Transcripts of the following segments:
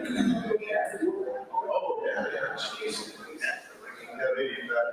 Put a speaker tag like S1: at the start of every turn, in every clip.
S1: Oh, yeah, jeez. Yeah, they eat that.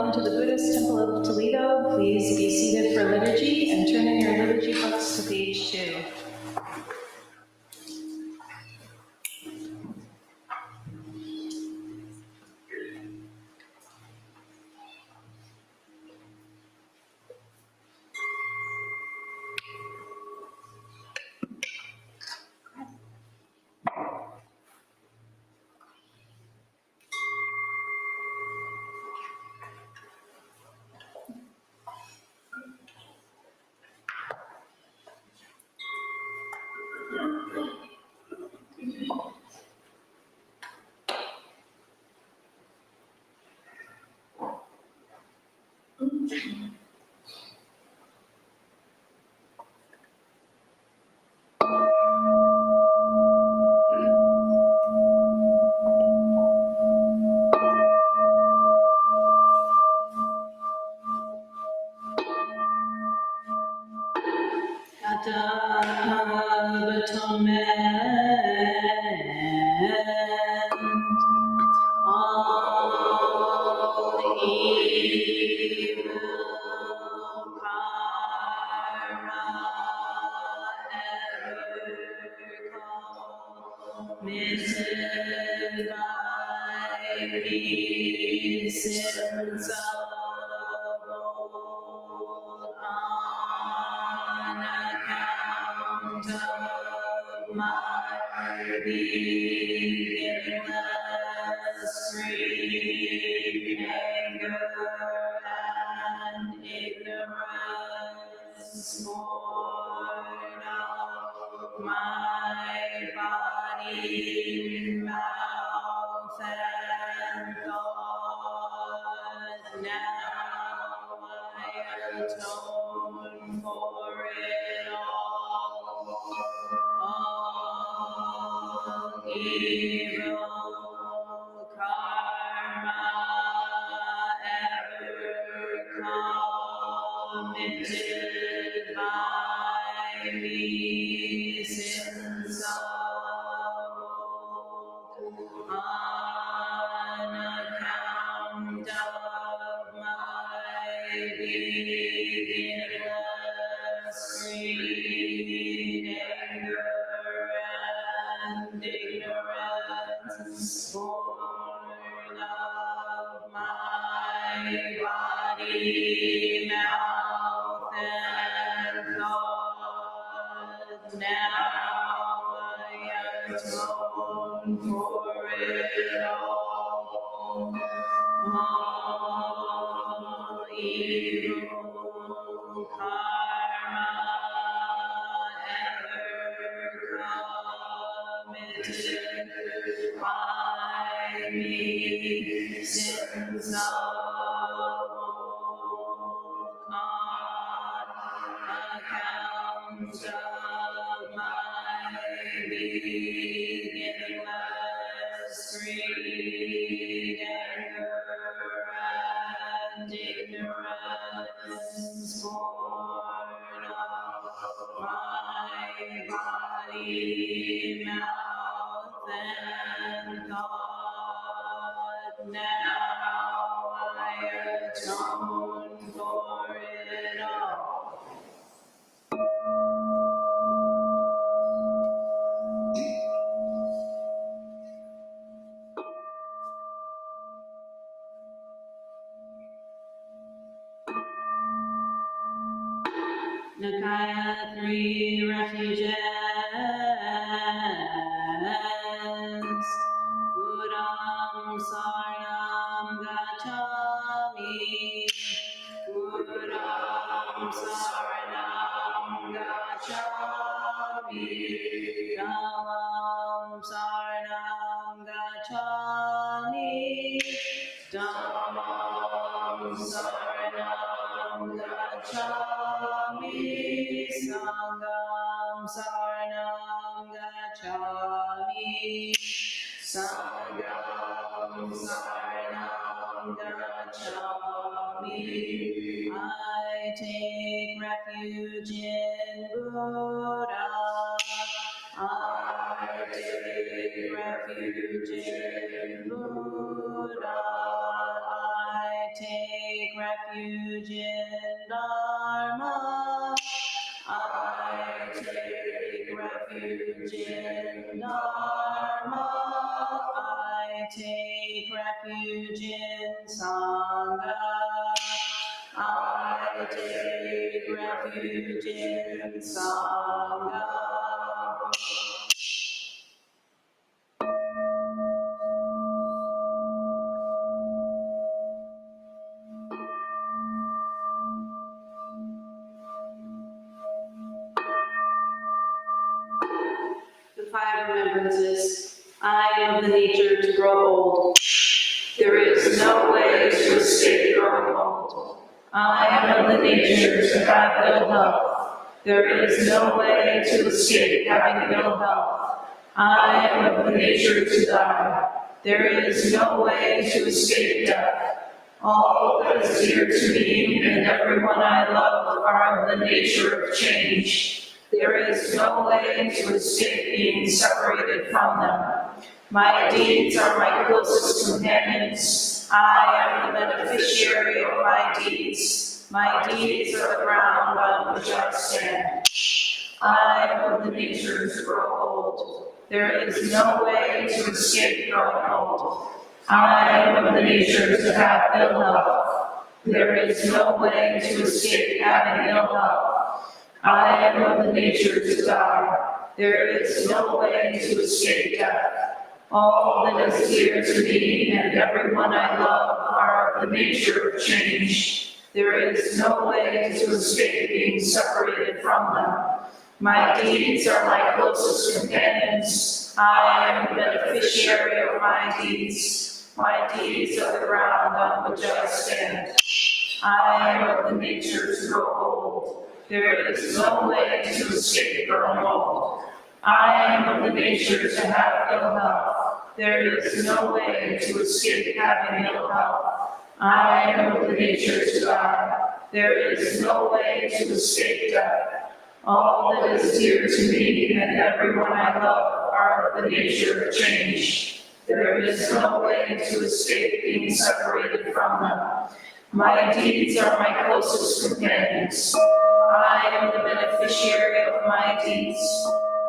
S2: Welcome to the Buddhist Temple of Toledo. Please be seated for liturgy and turn in your liturgy books to page 2. Nikaya 3 Refuges. Buddham Saranam Gacchami. Buddham Saranam Gacchami. Dhammam Saranam Gacchami. Dhammam Saranam Gacchami. Sangham Saranam Gacchami. Sangham Saranam Gacchami. I take refuge in Buddha. I take refuge in Buddha. I take refuge in Dharma. I take refuge in Dharma. I take refuge in Sangha. I take refuge in Sangha. The 5 remembrances. I am of the nature to grow old. There is no way to escape growing old. I am of the nature to have ill health. There is no way to escape having ill health. I am of the nature to die. There is no way to escape death. All that is dear to me and everyone I love are of the nature of change. There is no way to escape being separated from them. My deeds are my closest companions. I am the beneficiary of my deeds. My deeds are the ground on which I stand. I am of the nature to grow old. There is no way to escape growing old. I am of the nature to have ill health. There is no way to escape having ill health. I am of the nature to die. There is no way to escape death. All that is dear to me and everyone I love are of the nature of change. There is no way to escape being separated from them. My deeds are my closest companions. I am the beneficiary of my deeds. My deeds are the ground on which I stand. I am of the nature to grow old. There is no way to escape growing old. I am of the nature to have ill health. There is no way to escape having ill health. I am of the nature to die. There is no way to escape death. All that is dear to me and everyone I love are of the nature of change. There is no way to escape being separated from them. My deeds are my closest companions. I am the beneficiary of my deeds.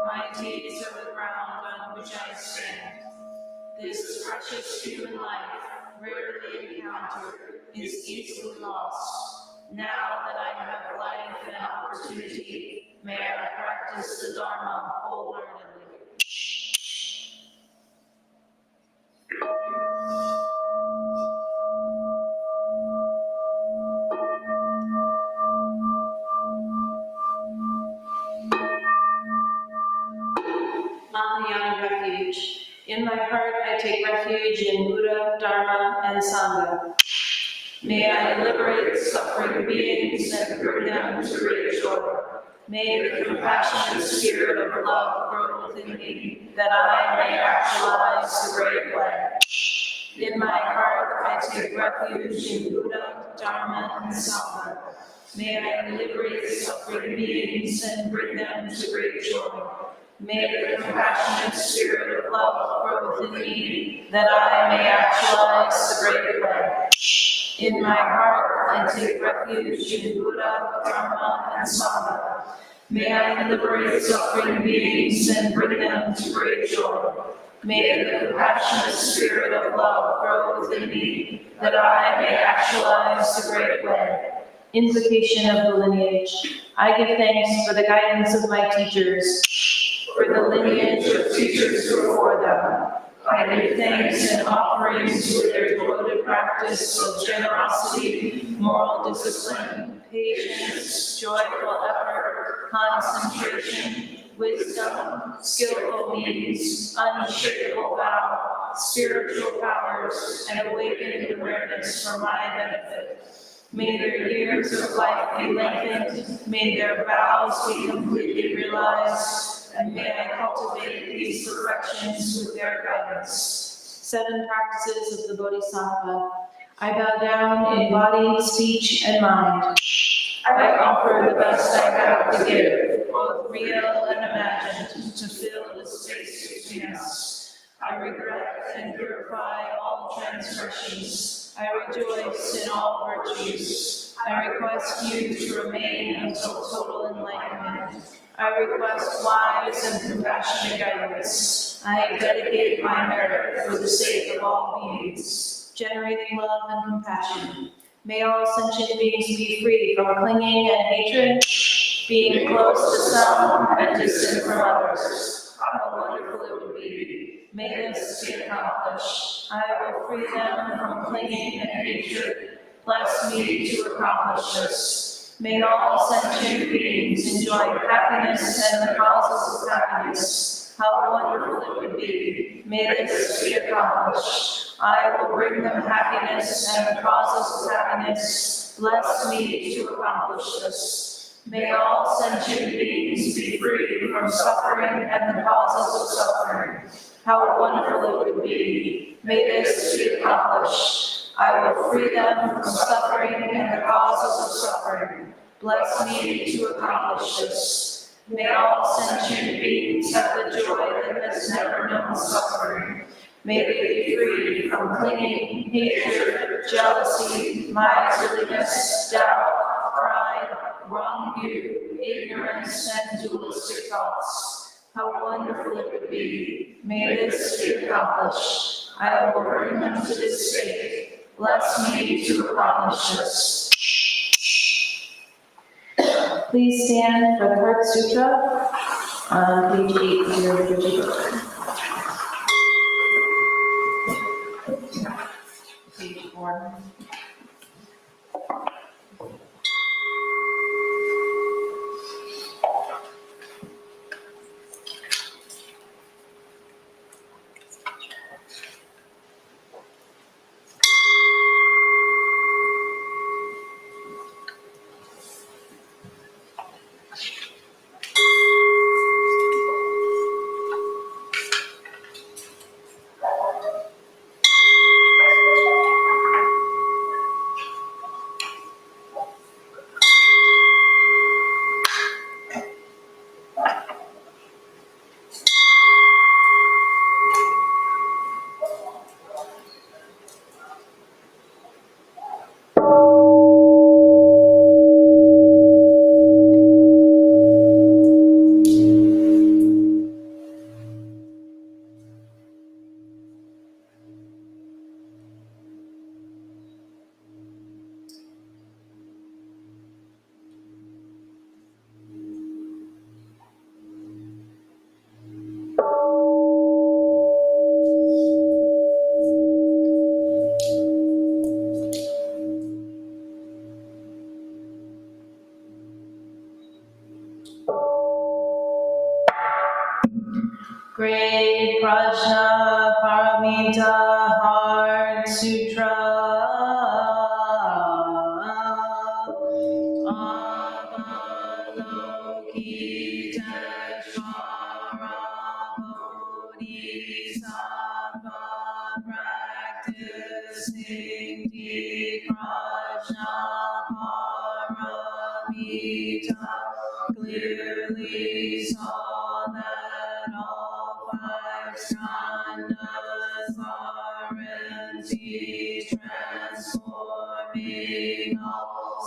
S2: My deeds are the ground on which I stand. This precious human life, rarely encountered, is easily lost. Now that I have life and opportunity, may I practice the Dharma wholeheartedly. Mahayana refuge. In my heart, I take refuge in Buddha, Dharma, and Sangha. May I liberate suffering beings and bring them to great joy. May the compassionate spirit of love grow within me, that I may actualize the great way. In my heart, I take refuge in Buddha, Dharma, and Sangha. May I liberate suffering beings and bring them to great joy. May the compassionate spirit of love grow within me, that I may actualize the great way. In my heart, I take refuge in Buddha, Dharma, and Sangha. May I liberate suffering beings and bring them to great joy. May the compassionate spirit of love grow within me, that I may actualize the great way. Invocation of the lineage. I give thanks for the guidance of my teachers, for the lineage of teachers before them. I give thanks and offerings for their devoted practice of generosity, moral discipline, patience, joyful effort, concentration, wisdom, skillful means, unshakable vow, spiritual powers, and awakened awareness for my benefit. May their years of life be lengthened, may their vows be completely realized, and may I cultivate these perfections with their guidance. 7 practices of the Bodhisattva. I bow down in body, speech, and mind. I offer the best I have to give, both real and imagined, to fill the space between us. I regret and purify all transgressions. I rejoice in all virtues. I request you to remain until total enlightenment. I request wise and compassionate guidance. I dedicate my merit for the sake of all beings, generating love and compassion. May all sentient beings be free from clinging and hatred, being close to some and distant from others. How wonderful it would be. May this be accomplished. I will free them from clinging and hatred. Bless me to accomplish this. May all sentient beings enjoy happiness and the causes of happiness. How wonderful it would be. May this be accomplished. I will bring them happiness and the causes of happiness. Bless me to accomplish this. May all sentient beings be free from suffering and the causes of suffering. How wonderful it would be. May this be accomplished. I will free them from suffering and the causes of suffering. Bless me to accomplish this. May all sentient beings have the joy that has never known suffering. May they be free from clinging, hatred, jealousy, miserliness, doubt, pride, wrong view, ignorance, and dualistic thoughts. How wonderful it would be. May this be accomplished. I will bring them to this state. Bless me to accomplish this. Please stand for the Heart Sutra on page 8 of your liturgy book. Page 4. Great Prajna Paramita Heart Sutra. Avalokiteshvara Bodhisattva practicing deep Prajna Paramita clearly saw that all 5 skandhas are empty, transforming all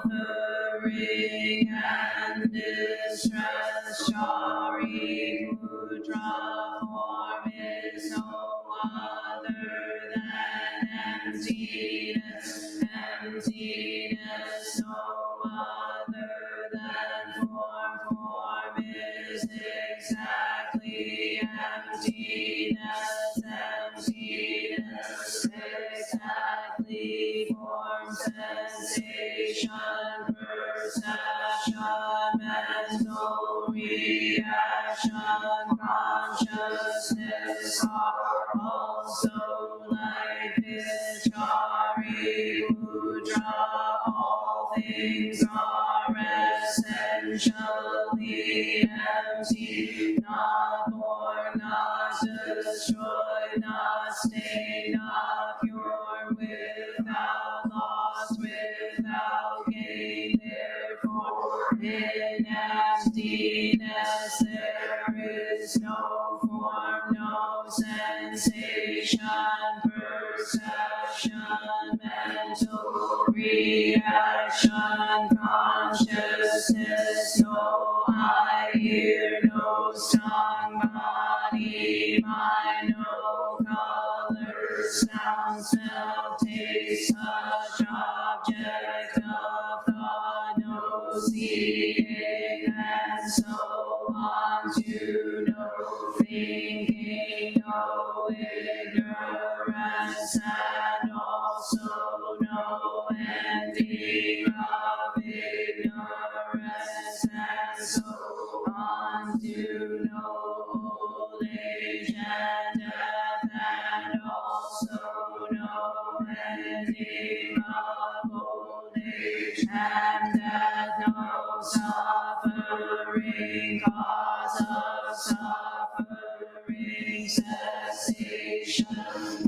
S2: suffering and distress. Shariputra form is no other than emptiness, emptiness than form. Form is exactly emptiness. Emptiness exactly form. Sensation, perception, mental reaction, consciousness are also like this. Chari Mudra, all things are essentially empty, not born, not destroyed, not stained, not pure, without loss, without gain. Therefore, in emptiness there is no form, no sensation, perception, mental reaction, consciousness, no eye, ear, no tongue, body, mind, no color, sound, smell, taste, touch, object of thought, no seeing, and so on, to no thinking, no ignorance, and also no ending of ignorance, and so on, to no old age and death, and also no ending of old age and death, no suffering, cause of suffering, cessation,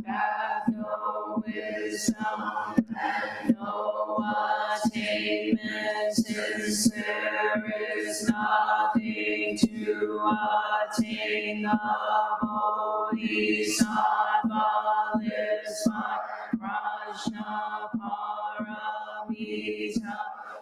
S2: path, no wisdom, and no attainment, since there is nothing to attain. The Bodhisattva lives by Prajnaparamita,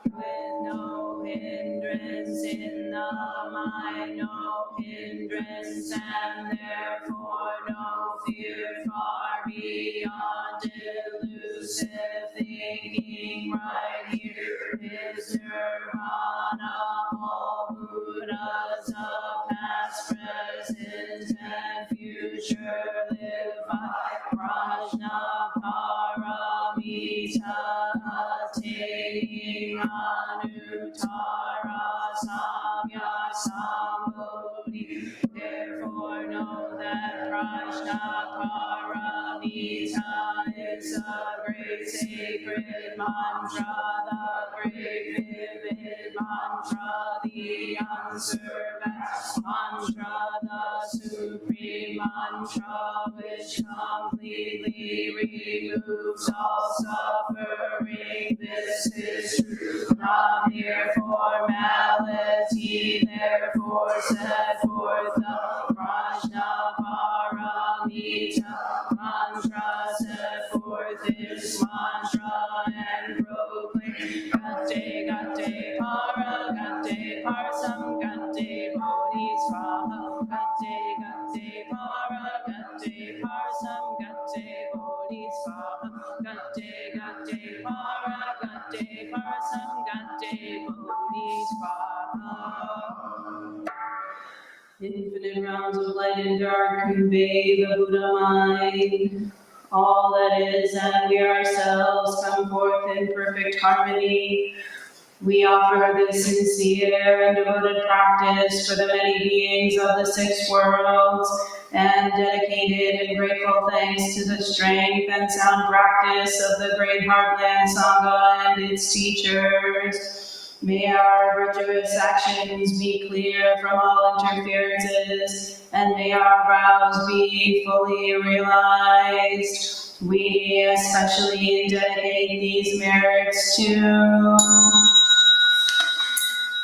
S2: with no hindrance in the mind, no hindrance, and therefore no fear, far beyond delusive thinking. Right here is nirvana. All Buddhas of past, present, and future live by Prajnaparamita, attaining Anuttara Samya Sambodhi. Therefore know that Prajnaparamita is a great sacred mantra, the great vivid mantra, the unsurpassed mantra, the supreme mantra, which completely removes all suffering. This is true, not mere formality. Therefore set forth the Prajnaparamita mantra, set forth this mantra and proclaim Gate Gate Para Gate Parsam Gate Bodhisvaha Gate Para Gate Parsam Gate Bodhisvaha Gate Para Gate Parsam Gate Bodhisvaha. Infinite realms of light and dark convey the Buddha mind. All that is and we ourselves come forth in perfect harmony. We offer this sincere and devoted practice for the many beings of the 6 worlds, and dedicated and grateful thanks to the strength and sound practice of the Great Heartland Sangha and its teachers. May our virtuous actions be clear from all interferences, and may our vows be fully realized. We especially dedicate these merits to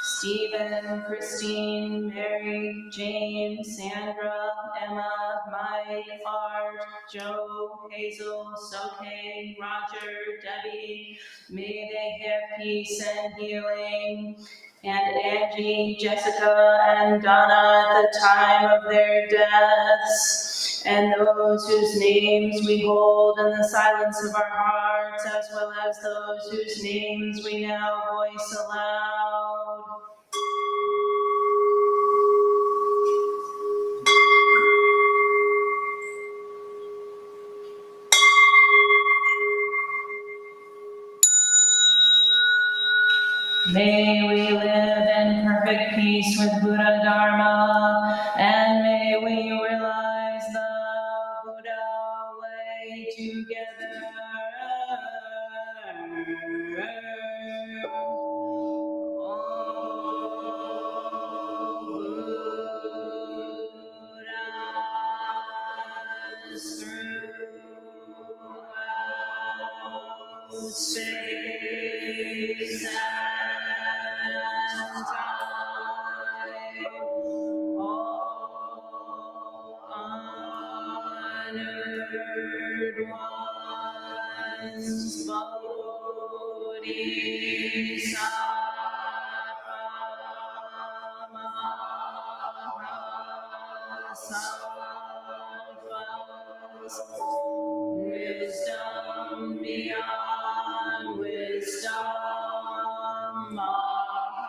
S2: Stephen, Christine, Mary, Jane, Sandra, Emma, Mike, Art, Joe, Hazel, Soke, Roger, Debbie. May they have peace and healing. And Angie, Jessica, and Donna at the time of their deaths. And those whose names we hold in the silence of our hearts, as well as those whose names we now voice aloud. May we live in perfect peace with Buddha Dharma, and may we realize the Buddha way together. Space and time, all honored ones, Bodhisattvas, wisdom beyond wisdom, Mahaprajna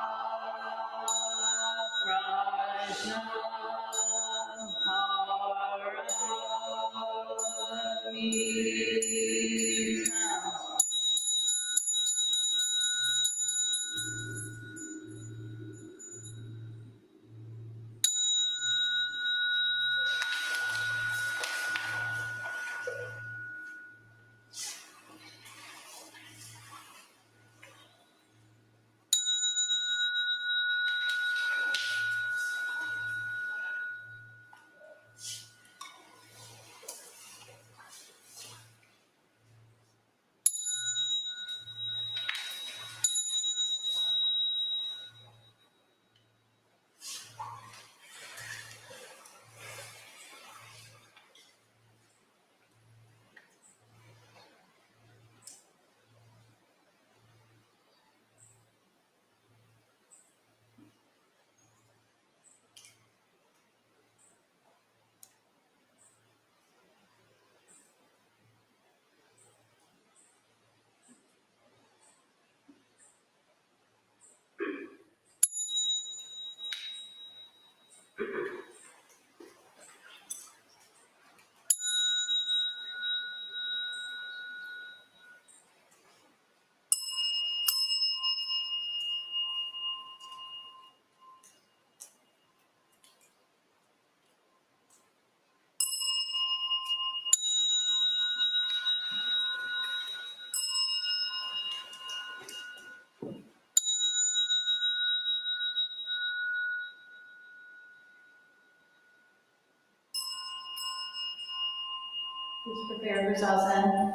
S2: Paramita. Please prepare for zazen.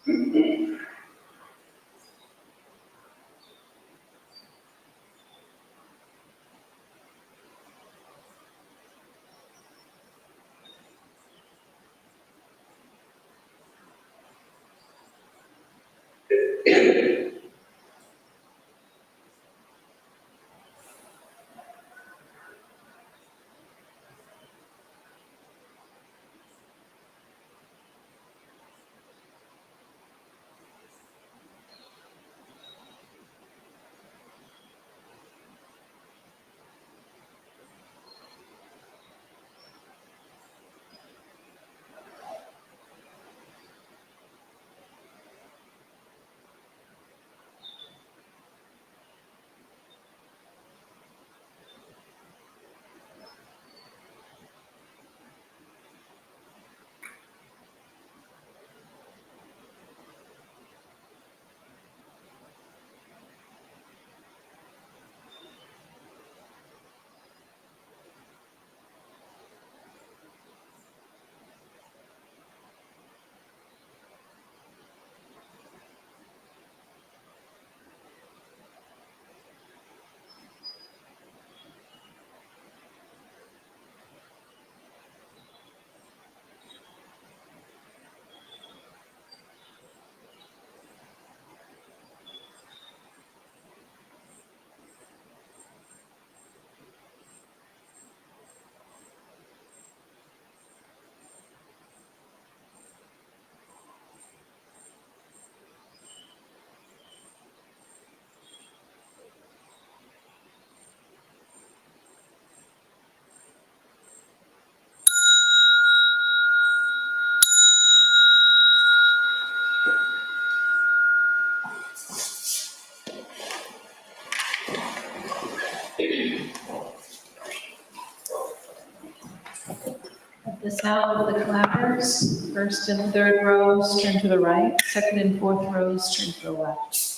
S2: At the sound of the clappers, first and third rows turn to the right, second and fourth rows turn to the left.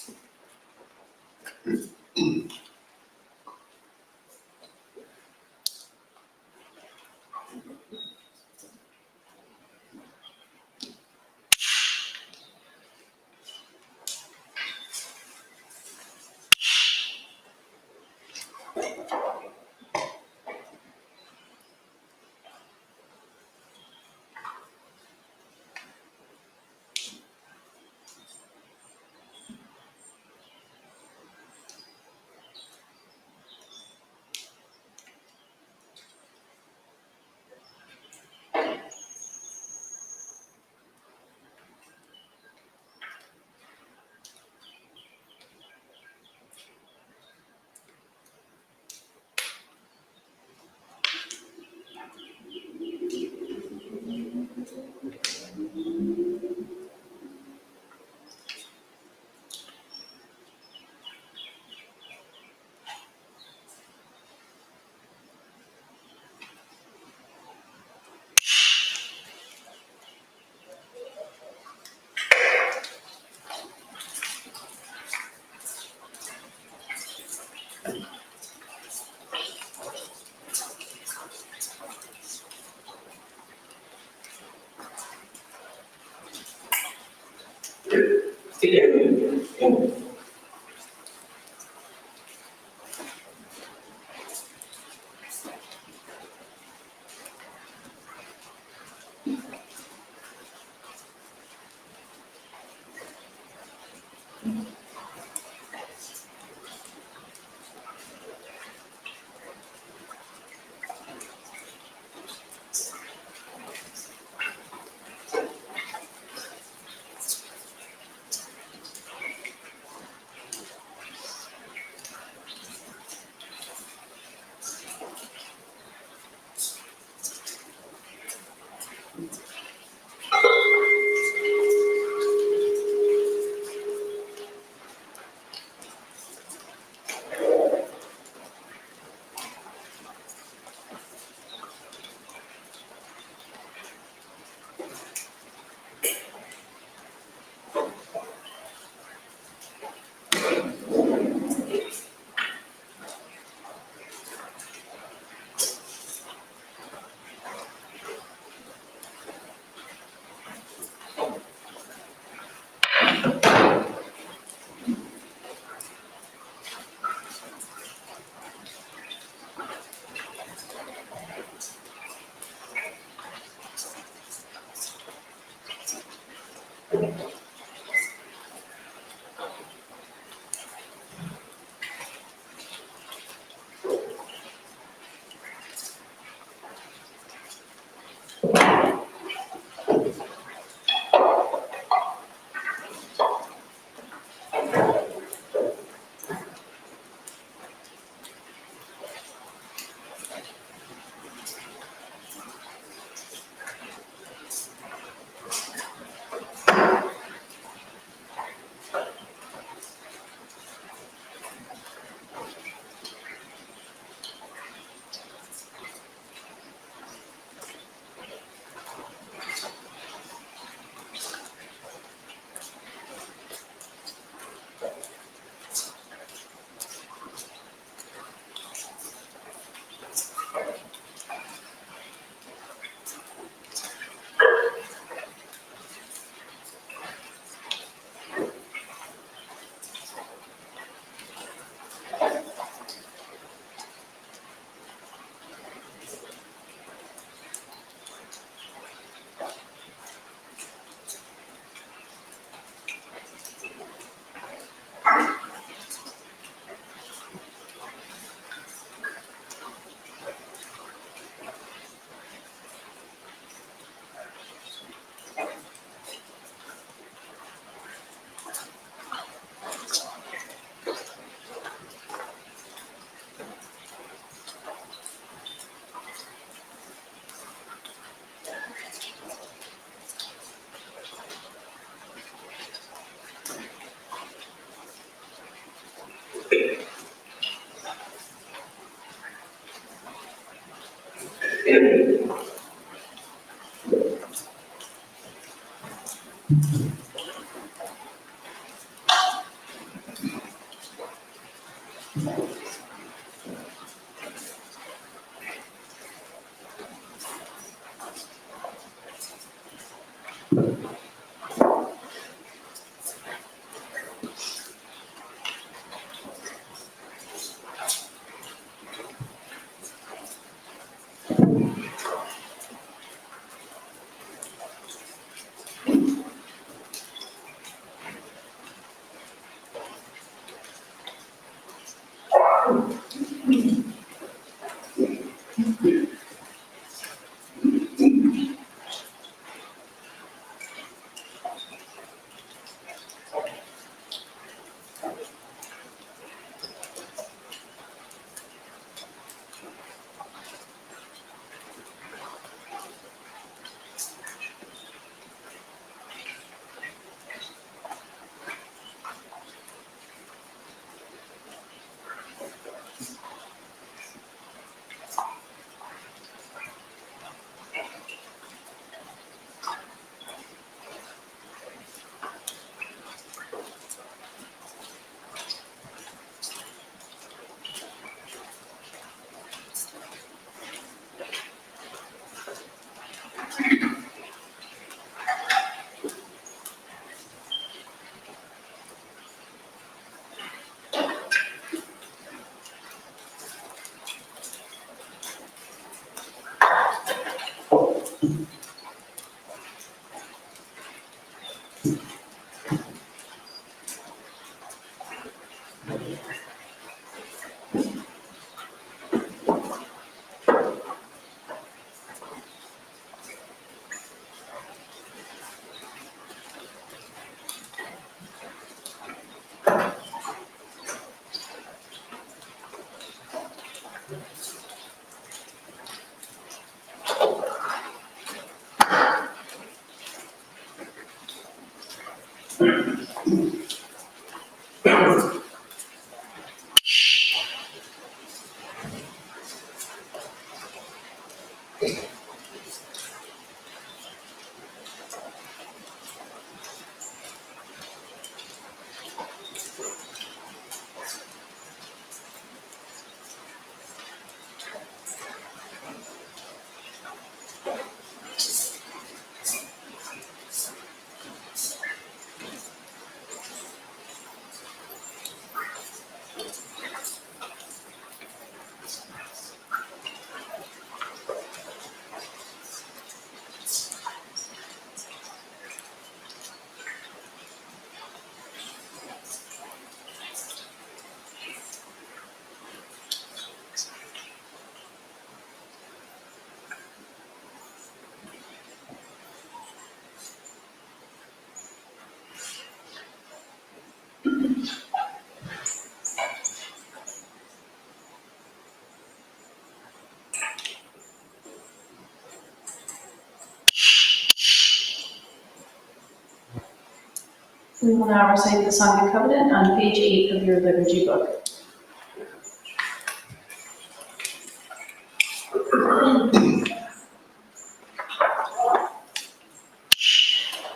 S2: We will now recite the Song of Covenant on page 8 of your liturgy book.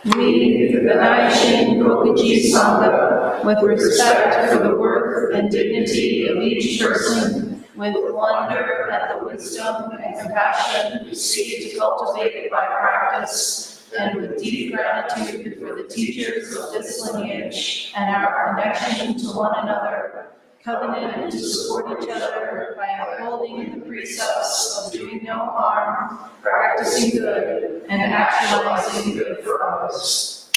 S2: We, the Daishin Kokuji Sangha, with respect for the worth and dignity of each person, with wonder at the wisdom and compassion we seek to cultivate by practice, and with deep gratitude for the teachers of this lineage and our connection to one another, covenant to support each other by upholding the precepts of doing no harm, practicing good, and actualizing good for others.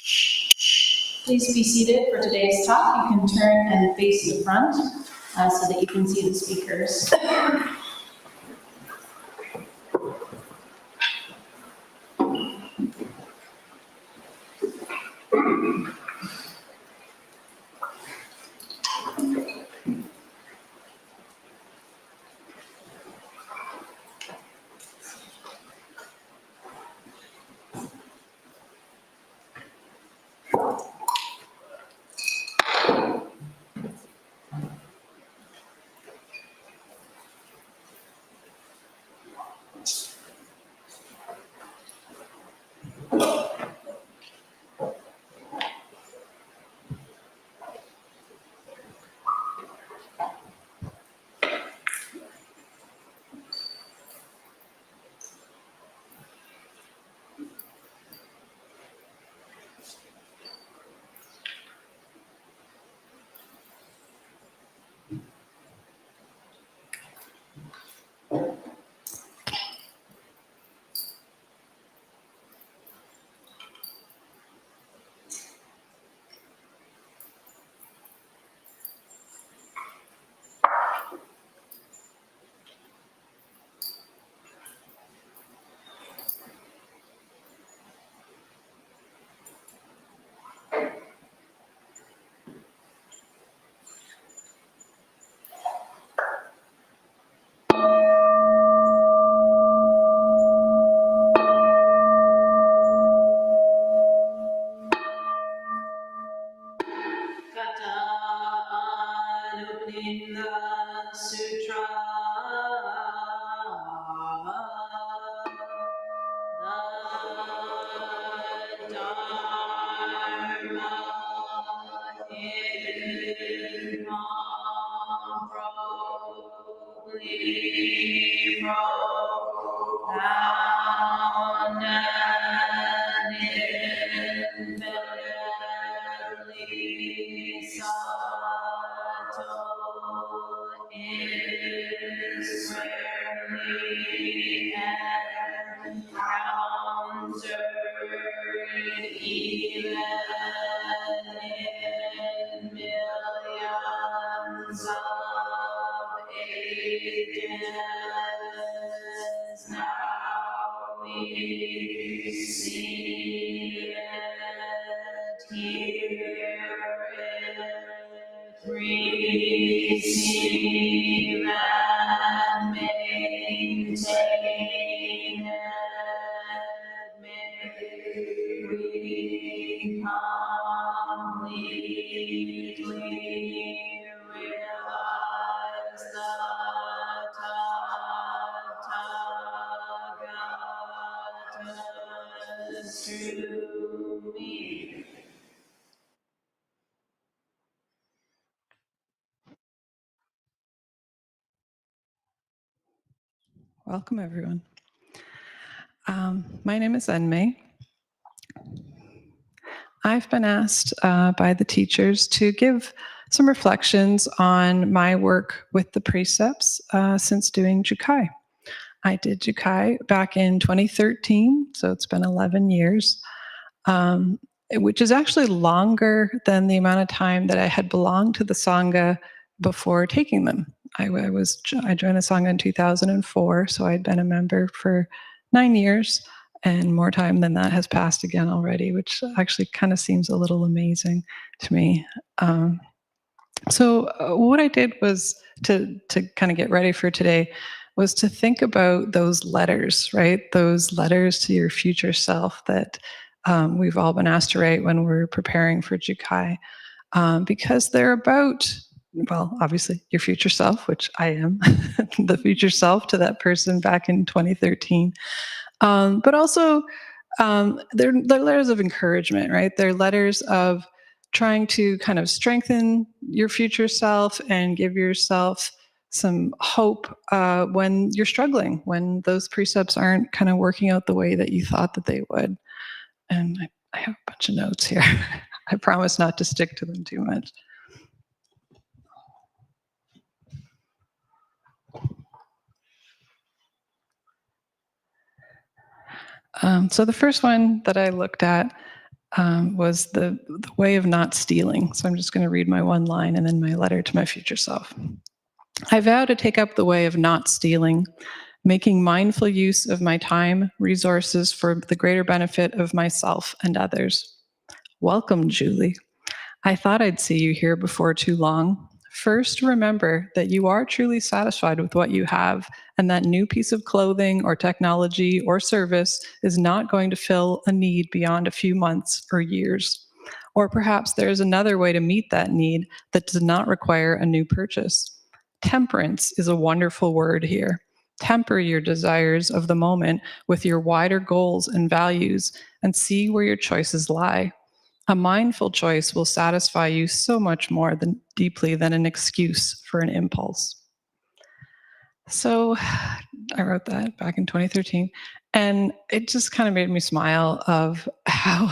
S2: Please be seated for today's talk. You can turn and face the front so that you can see the speakers. is rarely encountered even in millions of ages. Now we see it, hear it, receive and maintain it. May we completely realize the Tathagata's true meaning.
S3: Welcome, everyone. My name is Enmei. I've been asked by the teachers to give some reflections on my work with the precepts since doing Jukai. I did Jukai back in 2013, so it's been 11 years, which is actually longer than the amount of time that I had belonged to the Sangha before taking them. I joined the Sangha in 2004, so I'd been a member for 9 years, and more time than that has passed again already, which actually kind of seems a little amazing to me. So what I did was to kind of get ready for today was to think about those letters, right? Those letters to your future self that we've all been asked to write when we're preparing for Jukai, because they're about, well, obviously your future self, which I am, the future self to that person back in 2013. But also, they're letters of encouragement, right? They're letters of trying to kind of strengthen your future self and give yourself some hope when you're struggling, when those precepts aren't kind of working out the way that you thought that they would. And I have a bunch of notes here. I promise not to stick to them too much. So the first one that I looked at was the way of not stealing. So I'm just going to read my one line and then my letter to my future self. I vow to take up the way of not stealing, making mindful use of my time, resources for the greater benefit of myself and others. Welcome, Julie. I thought I'd see you here before too long. First, remember that you are truly satisfied with what you have, and that new piece of clothing or technology or service is not going to fill a need beyond a few months or years. Or perhaps there is another way to meet that need that does not require a new purchase. Temperance is a wonderful word here. Temper your desires of the moment with your wider goals and values and see where your choices lie. A mindful choice will satisfy you so much more deeply than an excuse for an impulse. So I wrote that back in 2013, and it just kind of made me smile of how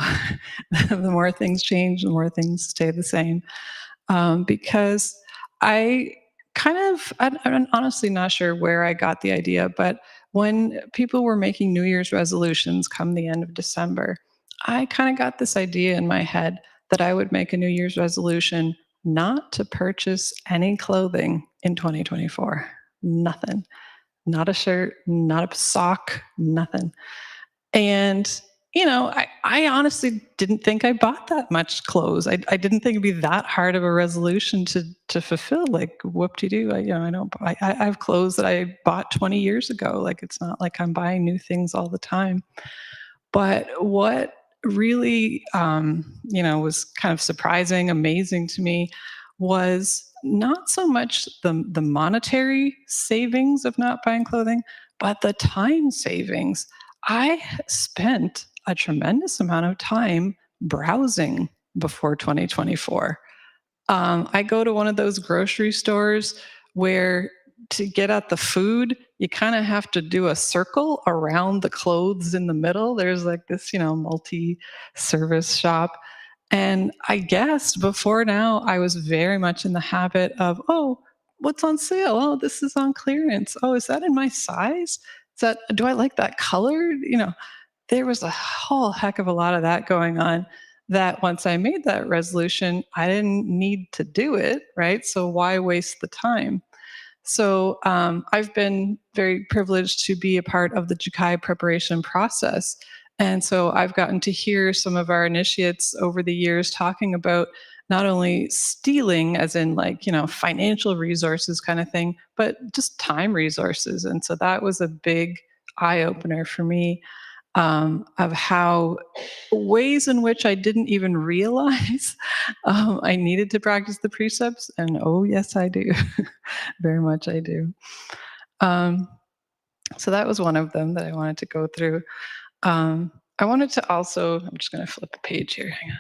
S3: the more things change, the more things stay the same. Because I'm honestly not sure where I got the idea, but when people were making New Year's resolutions come the end of December, I kind of got this idea in my head that I would make a New Year's resolution not to purchase any clothing in 2024. Nothing. Not a shirt, not a sock, nothing. And, I honestly didn't think I bought that much clothes. I didn't think it'd be that hard of a resolution to fulfill. Like, whoop-de-doo. I have clothes that I bought 20 years ago. Like, it's not like I'm buying new things all the time. But what really, was kind of surprising, amazing to me was not so much the monetary savings of not buying clothing, but the time savings. I spent a tremendous amount of time browsing before 2024. I go to one of those grocery stores where to get at the food, you kind of have to do a circle around the clothes in the middle. There's like this, multi-service shop. And I guessed before now, I was very much in the habit of, oh, what's on sale? Oh, this is on clearance. Oh, is that in my size? Do I like that color? There was a whole heck of a lot of that going on that once I made that resolution, I didn't need to do it, right? So why waste the time? So I've been very privileged to be a part of the Jukai preparation process. And so I've gotten to hear some of our initiates over the years talking about not only stealing, as in like, financial resources kind of thing, but just time resources. And so that was a big eye opener for me, of how ways in which I didn't even realize I needed to practice the precepts. And oh, yes, I do. Very much I do. Um, so that was one of them that I wanted to go through. I wanted to also, I'm just going to flip a page here. Hang on.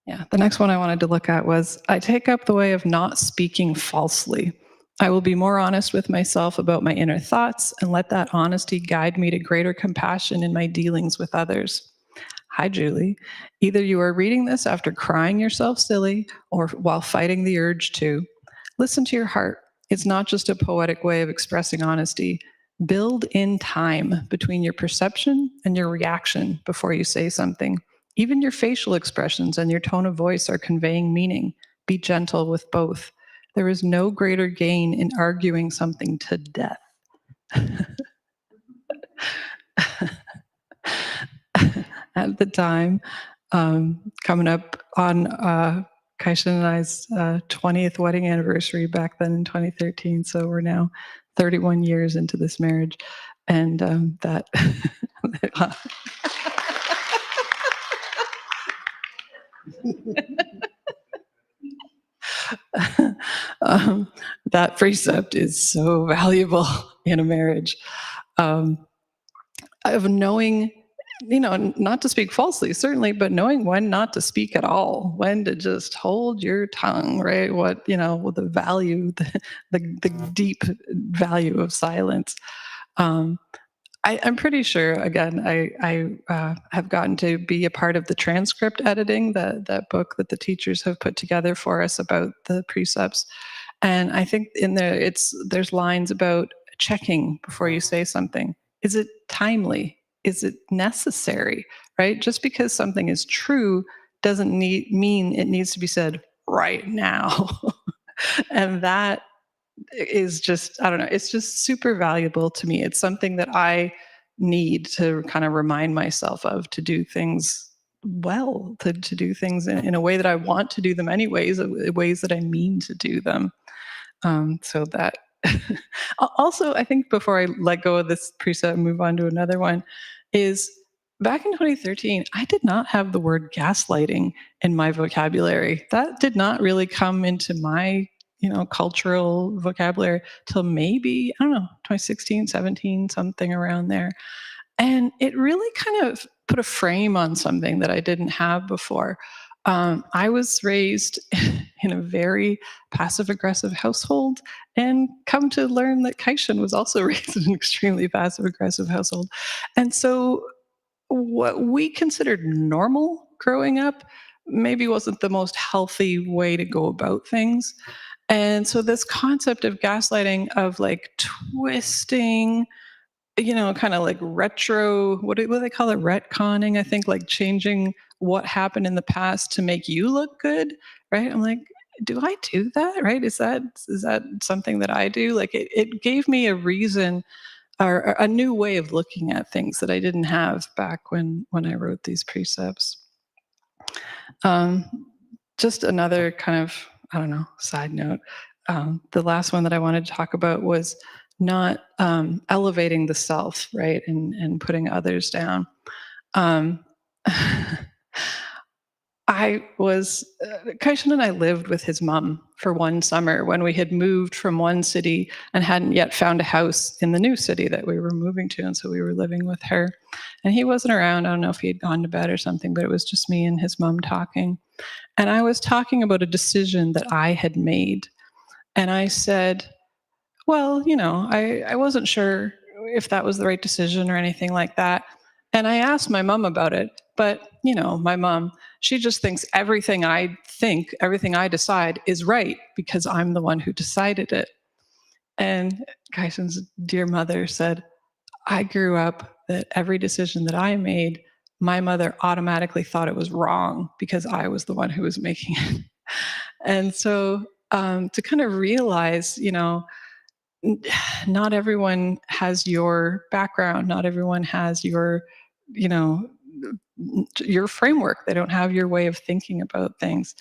S3: Yeah, the next one I wanted to look at was I take up the way of not speaking falsely. I will be more honest with myself about my inner thoughts and let that honesty guide me to greater compassion in my dealings with others. Hi, Julie. Either you are reading this after crying yourself silly or while fighting the urge to. Listen to your heart. It's not just a poetic way of expressing honesty. Build in time between your perception and your reaction before you say something. Even your facial expressions and your tone of voice are conveying meaning. Be gentle with both. There is no greater gain in arguing something to death. At the time, coming up on Kaishan and I's 20th wedding anniversary back then in 2013. So we're now 31 years into this marriage. And that. That precept is so valuable in a marriage, of knowing, not to speak falsely, certainly, but knowing when not to speak at all, when to just hold your tongue, right? What, the value, the deep value of silence. I'm pretty sure, again, I have gotten to be a part of the transcript editing, that book that the teachers have put together for us about the precepts. And I think in there, there's lines about checking before you say something. Is it timely? Is it necessary? Right? Just because something is true doesn't mean it needs to be said right now. And that is just, I don't know, it's just super valuable to me. It's something that I need to kind of remind myself of, to do things well, to do things in a way that I want to do them anyways, ways that I mean to do them. So that also, I think before I let go of this precept and move on to another one, is back in 2013, I did not have the word gaslighting in my vocabulary. That did not really come into my cultural vocabulary till maybe, I don't know, 2016, 17, something around there. And it really kind of put a frame on something that I didn't have before. I was raised in a very passive aggressive household, and come to learn that Kaishan was also raised in an extremely passive aggressive household. And so what we considered normal growing up maybe wasn't the most healthy way to go about things. And so this concept of gaslighting, of like twisting, kind of like retro, what do they call it? Retconning, I think, like changing what happened in the past to make you look good, right? I'm like, do I do that? Right? Is that something that I do? Like it gave me a reason, or a new way of looking at things that I didn't have back when I wrote these precepts. Just another kind of, I don't know, side note. The last one that I wanted to talk about was not elevating the self, right, and putting others down. Um, Kaishan and I lived with his mom for one summer when we had moved from one city and hadn't yet found a house in the new city that we were moving to. And so we were living with her. And he wasn't around. I don't know if he had gone to bed or something, but it was just me and his mom talking. And I was talking about a decision that I had made. And I said, well, I wasn't sure if that was the right decision or anything like that. And I asked my mom about it, but my mom, she just thinks everything I decide is right because I'm the one who decided it. And Kaison's dear mother said, I grew up that every decision that I made, my mother automatically thought it was wrong because I was the one who was making it. And so to kind of realize, not everyone has your background, not everyone has you know, your framework. They don't have your way of thinking about things.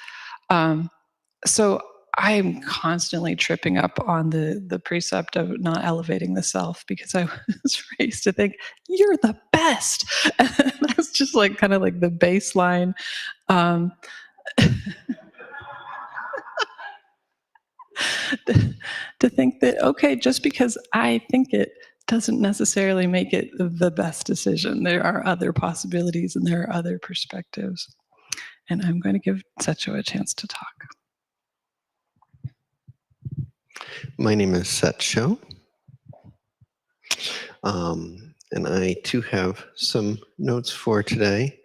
S3: So I'm constantly tripping up on the precept of not elevating the self because I was raised to think you're the best. And that's just like kind of like the baseline. Um, to think that, okay, just because I think it doesn't necessarily make it the best decision. There are other possibilities and there are other perspectives. And I'm going to give Setcho a chance to talk.
S4: My name is Setcho. And I too have some notes for today.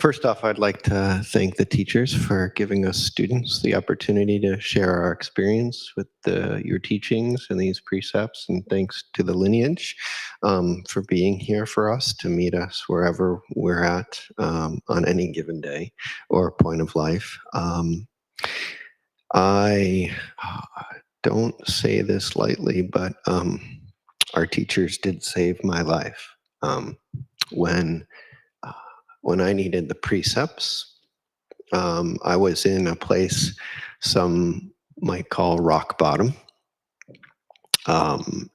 S4: First off, I'd like to thank the teachers for giving us students the opportunity to share our experience with your teachings and these precepts. And thanks to the lineage for being here for us to meet us wherever we're at on any given day or point of life. I don't say this lightly, but our teachers did save my life. When I needed the precepts, I was in a place some might call rock bottom. Although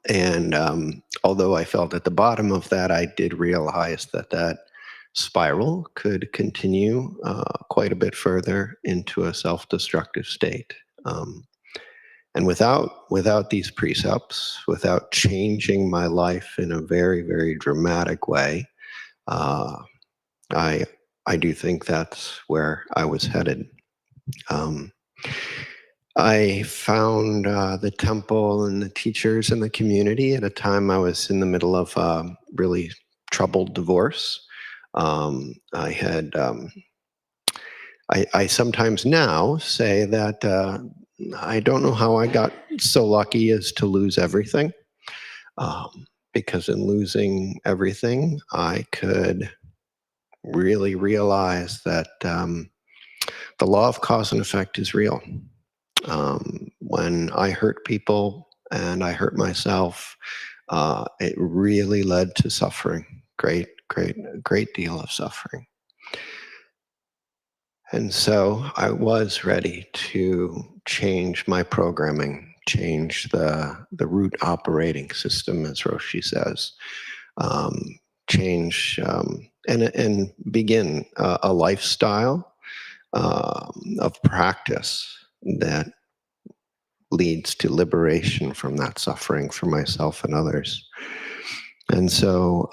S4: I felt at the bottom of that, I did realize that spiral could continue quite a bit further into a self-destructive state. And without these precepts, without changing my life in a very, very dramatic way, I do think that's where I was headed. I found the temple and the teachers and the community at a time I was in the middle of a really troubled divorce. I sometimes now say that I don't know how I got so lucky as to lose everything, because in losing everything, I could really realize that the law of cause and effect is real. When I hurt people and I hurt myself, it really led to suffering, great deal of suffering. And so I was ready to change my programming, change the root operating system, as Roshi says, change and begin a lifestyle of practice that leads to liberation from that suffering for myself and others. And so,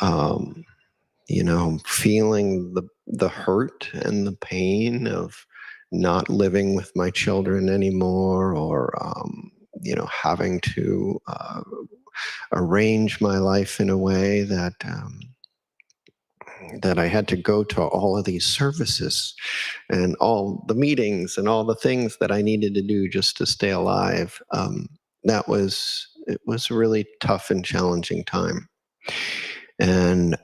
S4: feeling the hurt and the pain of not living with my children anymore, or having to arrange my life in a way that I had to go to all of these services and all the meetings and all the things that I needed to do just to stay alive. It was a really tough and challenging time. And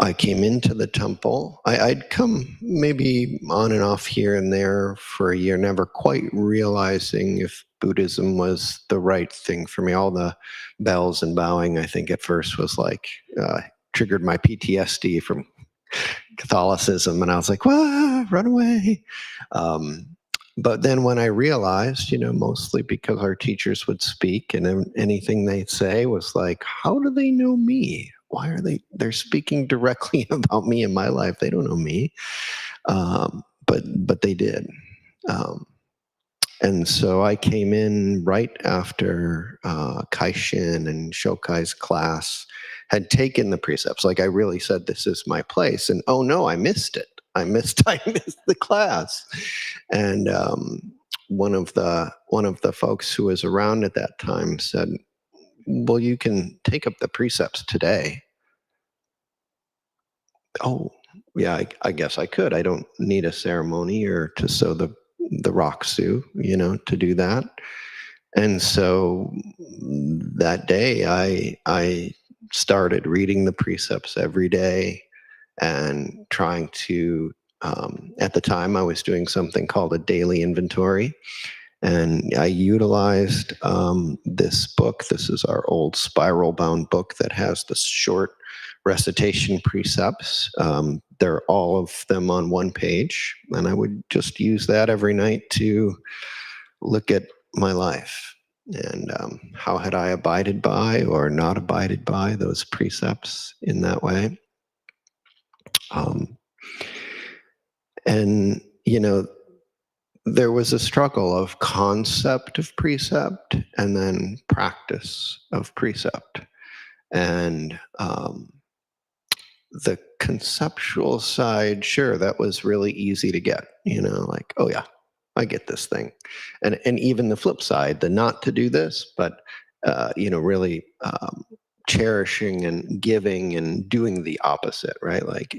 S4: I came into the temple. I'd come maybe on and off here and there for a year, never quite realizing if Buddhism was the right thing for me. All the bells and bowing, I think at first was like, triggered my PTSD from Catholicism. And I was like, run away. But then when I realized, mostly because our teachers would speak and anything they'd say was like, how do they know me? Why are they're speaking directly about me in my life? They don't know me. But they did. And so I came in right after Kaishin and Shokai's class had taken the precepts. Like I really said, this is my place. And oh no, I missed it. I missed the class. And one of the folks who was around at that time said, well, you can take up the precepts today. Oh, yeah, I guess I could. I don't need a ceremony or to sew the Raksu, to do that. And so that day, I started reading the precepts every day and trying to. At the time, I was doing something called a daily inventory, and I utilized this book. This is our old spiral-bound book that has the short recitation precepts. They're all of them on one page, and I would just use that every night to look at my life and how had I abided by or not abided by those precepts in that way. And, there was a struggle of concept of precept and then practice of precept. And the conceptual side, sure, that was really easy to get, like, oh yeah, I get this thing. And even the flip side, the not to do this, but, really cherishing and giving and doing the opposite, right? Like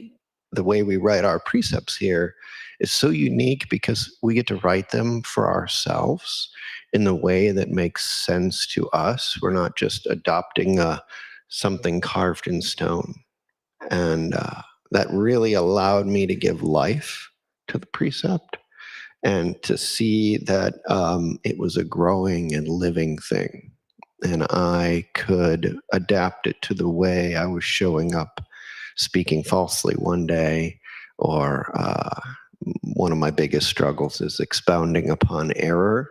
S4: the way we write our precepts here is so unique because we get to write them for ourselves in the way that makes sense to us. We're not just adopting something carved in stone. And that really allowed me to give life to the precept and to see that it was a growing and living thing. And I could adapt it to the way I was showing up, speaking falsely one day, or one of my biggest struggles is expounding upon error.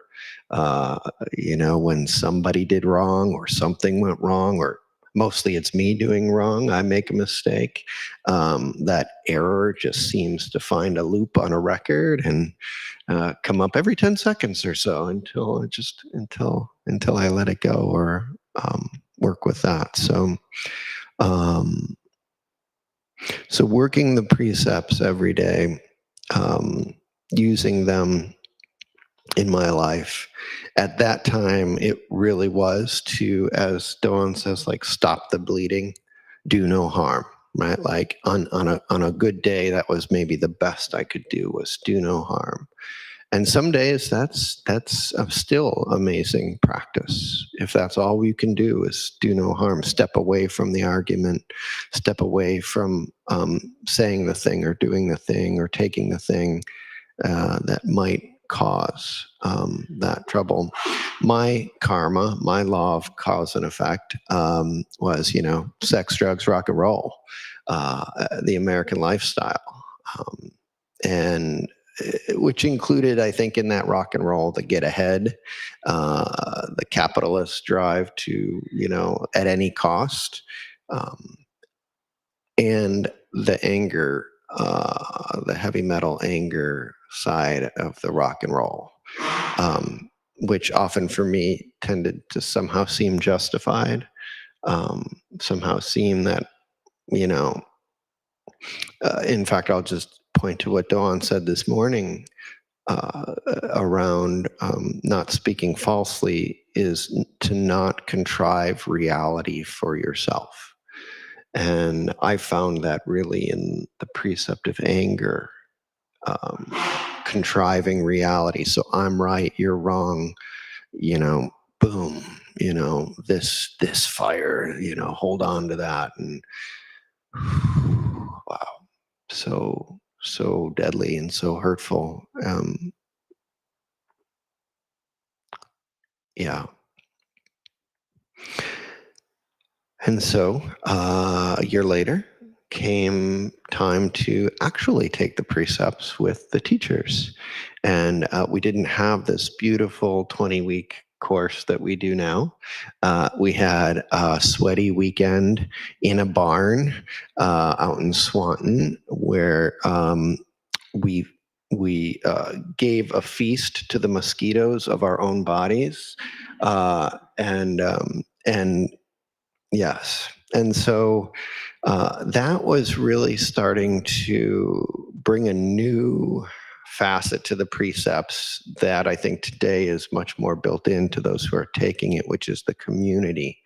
S4: When somebody did wrong or something went wrong, or mostly it's me doing wrong, I make a mistake. That error just seems to find a loop on a record and come up every 10 seconds or so until I let it go or work with that. So working the precepts every day, using them in my life. At that time, it really was to, as Doan says, like stop the bleeding, do no harm, right? Like on a good day, that was maybe the best I could do was do no harm. And some days that's a still amazing practice. If that's all you can do is do no harm, step away from the argument, step away from saying the thing or doing the thing or taking the thing that might cause that trouble. My karma, my law of cause and effect was, sex, drugs, rock and roll, the American lifestyle. And which included, I think, in that rock and roll, the get ahead, the capitalist drive to, at any cost, and the anger, the heavy metal anger side of the rock and roll, which often for me tended to somehow seem justified, somehow seem that, in fact, I'll just point to what Dawn said this morning around not speaking falsely is to not contrive reality for yourself. And I found that really in the precept of anger, contriving reality. So I'm right, you're wrong, boom, this fire, hold on to that. And wow, so deadly and so hurtful. Yeah. And so a year later came time to actually take the precepts with the teachers. And we didn't have this beautiful 20-week course that we do now. We had a sweaty weekend in a barn out in Swanton where we gave a feast to the mosquitoes of our own bodies, and yes, and so that was really starting to bring a new facet to the precepts that I think today is much more built into those who are taking it, which is the community,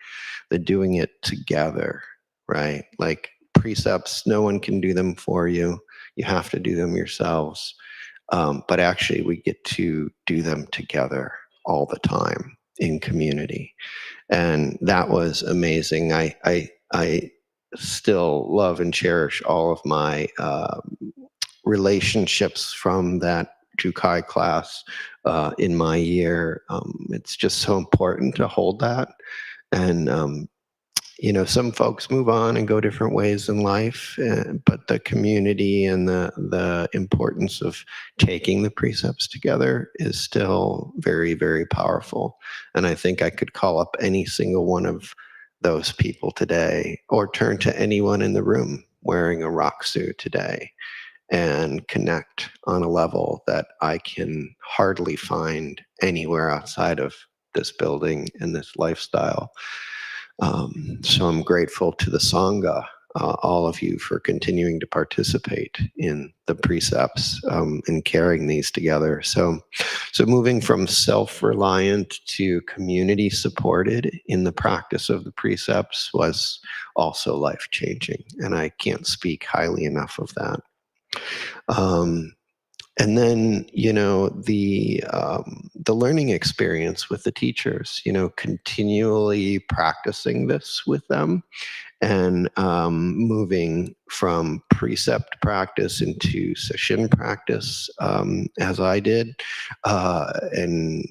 S4: the doing it together, right? Like precepts, no one can do them for you. You have to do them yourselves. But actually, we get to do them together all the time in community, and that was amazing. I still love and cherish all of my relationships from that Jukai class in my year. It's just so important to hold that, and some folks move on and go different ways in life, but the community and the importance of taking the precepts together is still very, very powerful. And I think I could call up any single one of those people today, or turn to anyone in the room wearing a rock suit today, and connect on a level that I can hardly find anywhere outside of this building and this lifestyle. So I'm grateful to the Sangha, all of you, for continuing to participate in the precepts and carrying these together. So moving from self-reliant to community-supported in the practice of the precepts was also life-changing, and I can't speak highly enough of that. And then, the learning experience with the teachers, continually practicing this with them, and moving from precept practice into session practice, as I did, and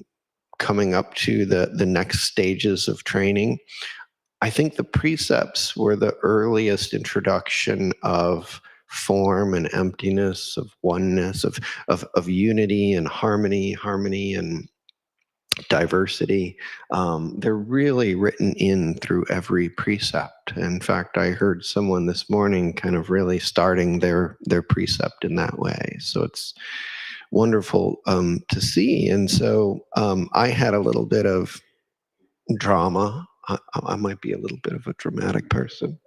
S4: coming up to the next stages of training. I think the precepts were the earliest introduction of form and emptiness, of oneness, of unity and harmony and diversity. They're really written in through every precept. In fact, I heard someone this morning kind of really starting their precept in that way. So it's wonderful to see. And so I had a little bit of drama. I might be a little bit of a dramatic person.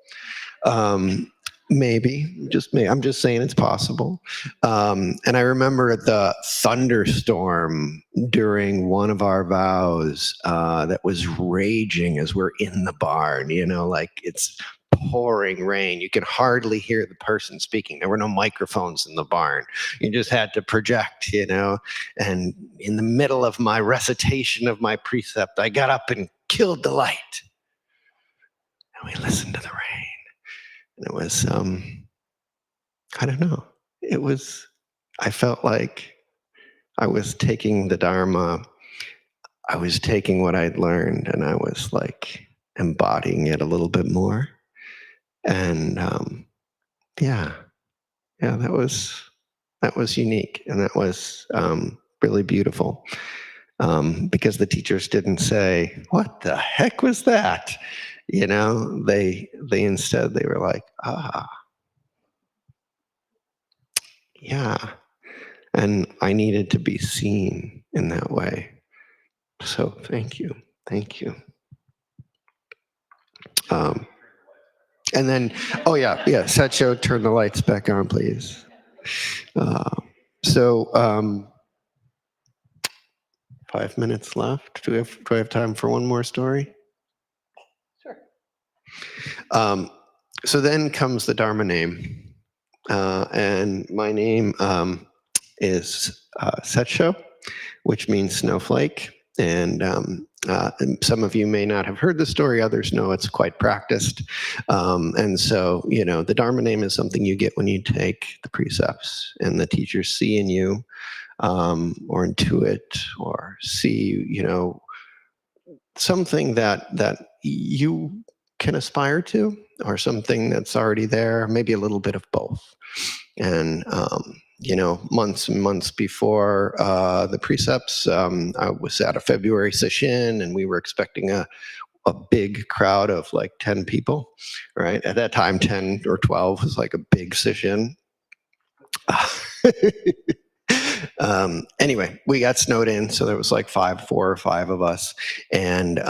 S4: Maybe, just me. I'm just saying it's possible. And I remember the thunderstorm during one of our vows that was raging as we're in the barn, like it's pouring rain. You can hardly hear the person speaking. There were no microphones in the barn. You just had to project, and in the middle of my recitation of my precept, I got up and killed the light. And we listened to the rain. And it was, I don't know. I felt like I was taking the Dharma. I was taking what I'd learned, and I was like embodying it a little bit more. And yeah, that was unique, and that was really beautiful, because the teachers didn't say, "What the heck was that?" They instead they were like, yeah, and I needed to be seen in that way. So thank you. And then, Satcho, turn the lights back on, please. So 5 minutes left. Do I have time for one more story? Sure. So then comes the Dharma name, and my name is Satcho, which means snowflake. And some of you may not have heard the story. Others know it's quite practiced. And so, the Dharma name is something you get when you take the precepts, and the teachers see in you, or intuit, or see, something that you can aspire to, or something that's already there, maybe a little bit of both. And months and months before the precepts, I was at a February session, and we were expecting a big crowd of like 10 people, right? At that time, 10 or 12 was like a big session. Anyway, we got snowed in, so there was like 4 or 5 of us, and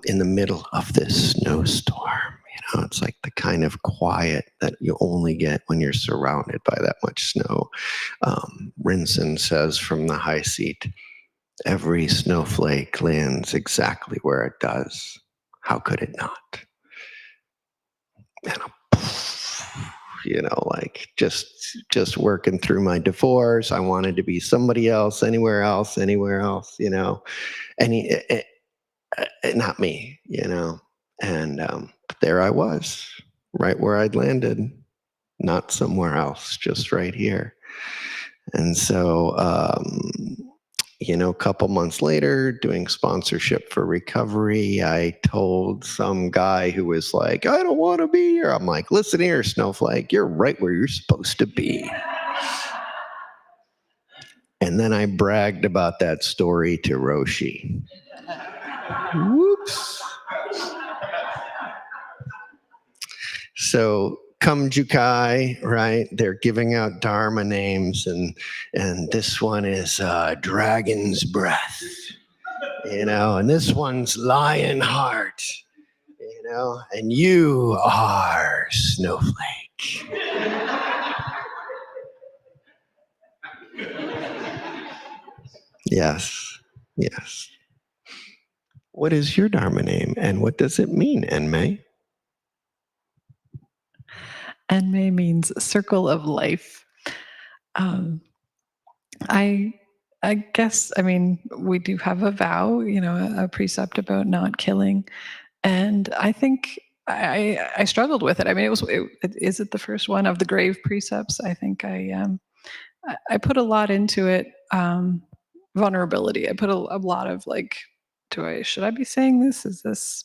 S4: in the middle of this snowstorm, it's like the kind of quiet that you only get when you're surrounded by that much snow. Rinson says from the high seat, "Every snowflake lands exactly where it does. How could it not?" And like just working through my divorce. I wanted to be somebody else, anywhere else, not me, And there I was, right where I'd landed, not somewhere else, just right here. And so, a couple months later, doing sponsorship for recovery, I told some guy who was like, "I don't want to be here." I'm like, "Listen here, snowflake, you're right where you're supposed to be." And then I bragged about that story to Roshi. Whoops. So come Jukai, right? They're giving out Dharma names, and this one is Dragon's Breath, and this one's Lion Heart, and you are Snowflake. Yes, yes. What is your Dharma name, and what does it mean, Enmei?
S3: Enmei means circle of life. I guess, we do have a vow, a precept about not killing. And I think I struggled with it. Is it the first one of the grave precepts? I think I put a lot into it. Vulnerability. I put a lot of like, should I be saying this? Is this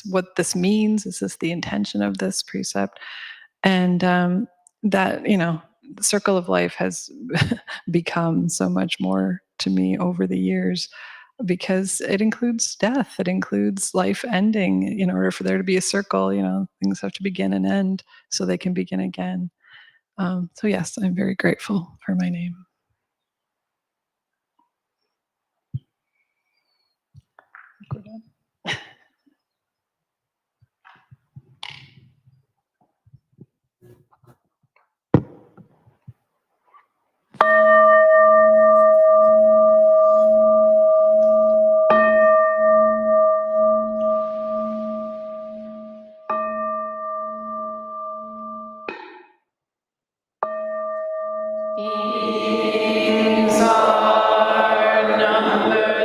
S3: what this means? Is this the intention of this precept? And that, the circle of life has become so much more to me over the years, because it includes death, it includes life ending. In order for there to be a circle, things have to begin and end so they can begin again. So yes, I'm very grateful for my name.
S2: Beings are numberless.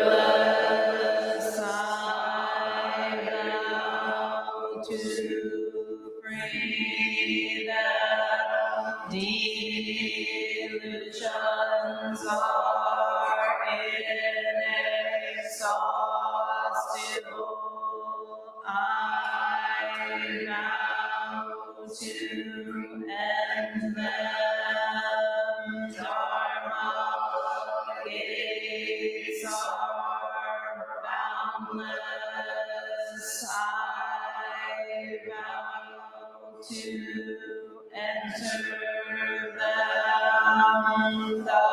S2: I vow to free them. Delusions are inexhaustible. I vow to end them. Dharma gates are boundless. I vow to enter them. The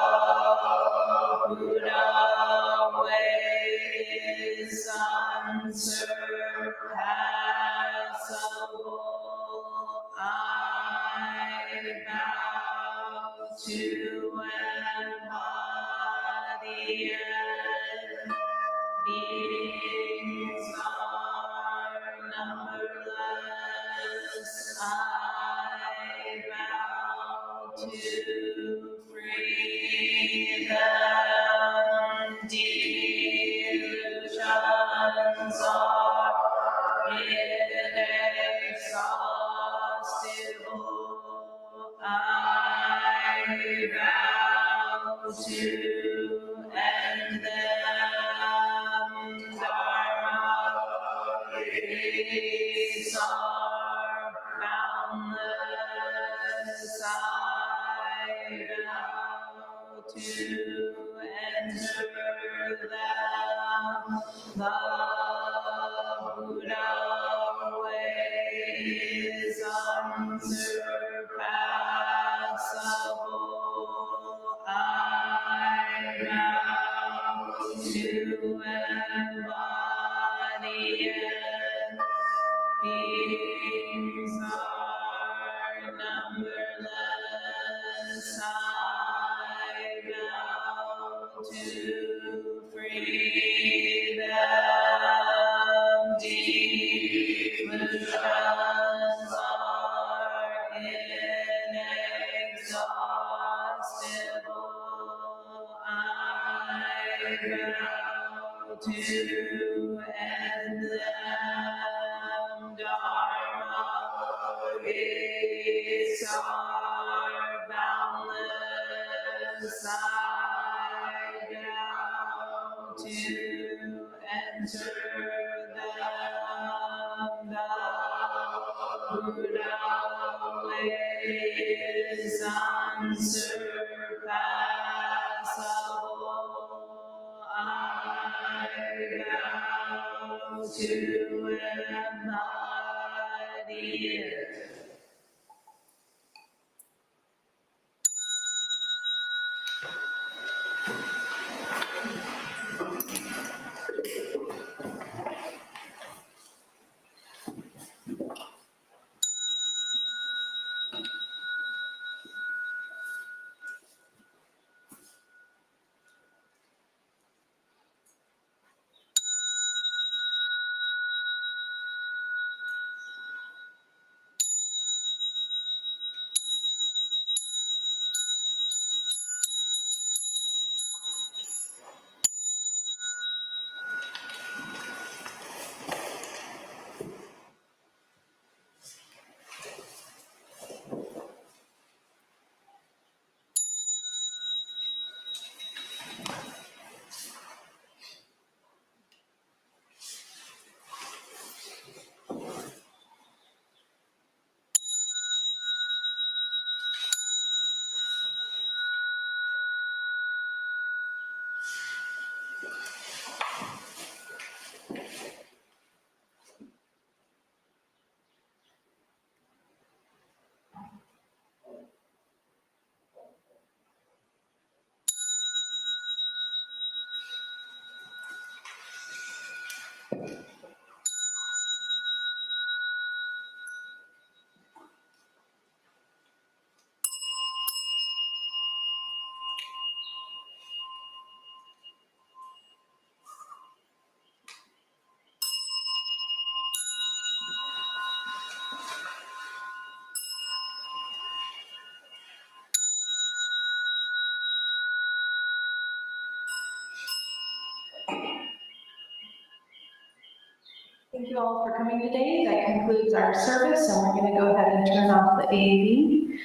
S2: Buddha way is unsurpassable. I vow to embody it. Beings are numberless. I vow to free them. Delusions are inexhaustible. I vow to end them. Dharma gates are boundless. I vow to enter them. The Buddha way is unsurpassable. to embody it. Beings are numberless. I vow to free them. Delusions are inexhaustible. I vow to end them. Dharma is our boundless. I vow to enter them. The Buddha way is unsurpassable. I vow to embody it. Thank you all for coming today. That concludes our service, and we're going to go ahead and turn off the AV.